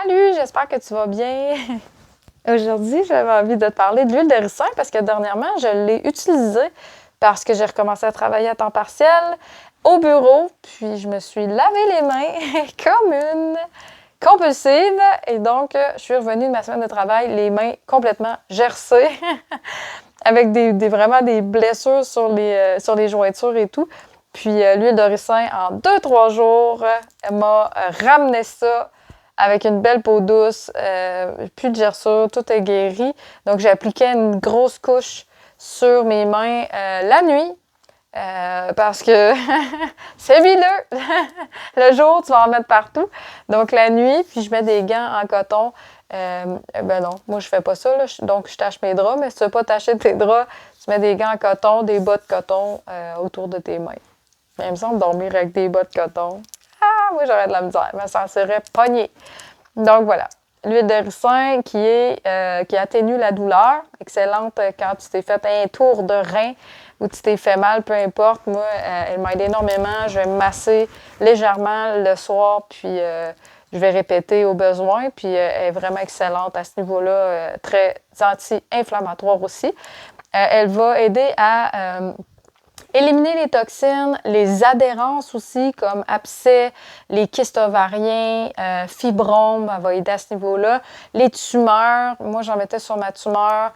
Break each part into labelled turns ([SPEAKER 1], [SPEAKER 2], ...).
[SPEAKER 1] Salut, j'espère que tu vas bien. Aujourd'hui, j'avais envie de te parler de l'huile de ricin parce que dernièrement, je l'ai utilisée parce que j'ai recommencé à travailler à temps partiel au bureau, puis je me suis lavé les mains comme une compulsive et donc je suis revenue de ma semaine de travail les mains complètement gercées avec vraiment des blessures sur les jointures et tout. Puis l'huile de ricin, en 2-3 jours, elle m'a ramené ça avec une belle peau douce, plus de gerçures, tout est guéri. Donc, j'ai appliqué une grosse couche sur mes mains la nuit parce que c'est vileux. Le jour, tu vas en mettre partout. Donc, la nuit, puis je mets des gants en coton. Ben non, moi, je fais pas ça. Là. Donc, je tâche mes draps, mais si tu veux pas tâcher tes draps, tu mets des gants en coton, des bas de coton autour de tes mains. Mais il me semble dormir avec des bas de coton. Ah, moi, j'aurais de la misère, mais ça en serait pogné. Donc, voilà. L'huile de ricin qui atténue la douleur. Excellente quand tu t'es fait un tour de rein ou tu t'es fait mal, peu importe. Moi, elle m'aide énormément. Je vais me masser légèrement le soir, puis je vais répéter au besoin. Puis elle est vraiment excellente à ce niveau-là, très anti-inflammatoire aussi. Elle va aider à éliminer les toxines, les adhérences aussi, comme abcès, les kystes ovariens, fibromes, elle va aider à ce niveau-là. Les tumeurs, moi j'en mettais sur ma tumeur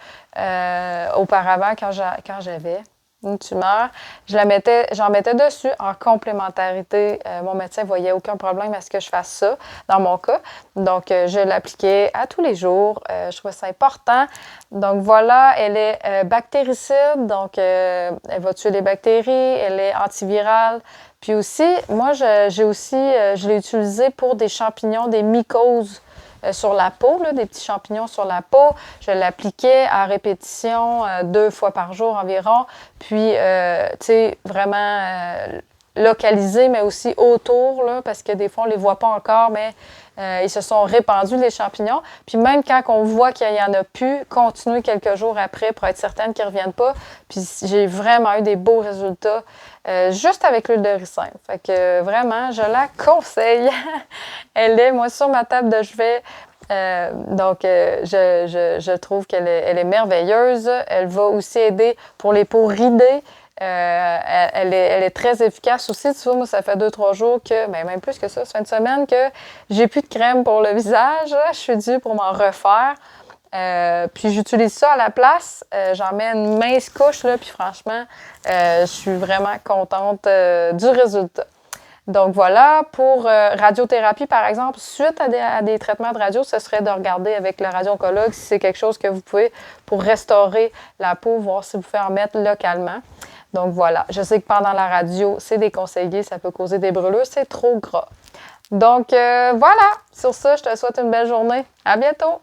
[SPEAKER 1] auparavant quand j'avais une tumeur. J'en mettais dessus en complémentarité. Mon médecin ne voyait aucun problème à ce que je fasse ça, dans mon cas. Donc, je l'appliquais à tous les jours. Je trouvais ça important. Donc, voilà, elle est bactéricide. Donc, elle va tuer les bactéries. Elle est antivirale. Puis aussi, moi, je l'ai utilisée pour des champignons, des mycoses sur la peau, là, des petits champignons sur la peau. Je l'appliquais à répétition 2 fois par jour environ. Puis, tu sais, vraiment localisé, mais aussi autour, là, parce que des fois, on ne les voit pas encore, mais ils se sont répandus, les champignons. Puis même quand on voit qu'il n'y en a plus, continuer quelques jours après pour être certaine qu'ils ne reviennent pas. Puis j'ai vraiment eu des beaux résultats juste avec l'huile de ricin. Fait que vraiment, je la conseille. Elle est, moi, sur ma table de chevet. Je trouve qu'elle est merveilleuse. Elle va aussi aider pour les peaux ridées. Elle est très efficace aussi. Tu vois, moi, ça fait 2-3 jours que, ben, même plus que ça fait une semaine que j'ai plus de crème pour le visage. Je suis due pour m'en refaire. Puis j'utilise ça à la place. J'en mets une mince couche, là, puis franchement, je suis vraiment contente du résultat. Donc voilà, pour radiothérapie, par exemple, suite à des traitements de radio, ce serait de regarder avec le radio-oncologue si c'est quelque chose que vous pouvez pour restaurer la peau, voir si vous pouvez en mettre localement. Donc voilà, je sais que pendant la radio, c'est déconseillé, ça peut causer des brûlures, c'est trop gras. Donc voilà, sur ça, je te souhaite une belle journée. À bientôt!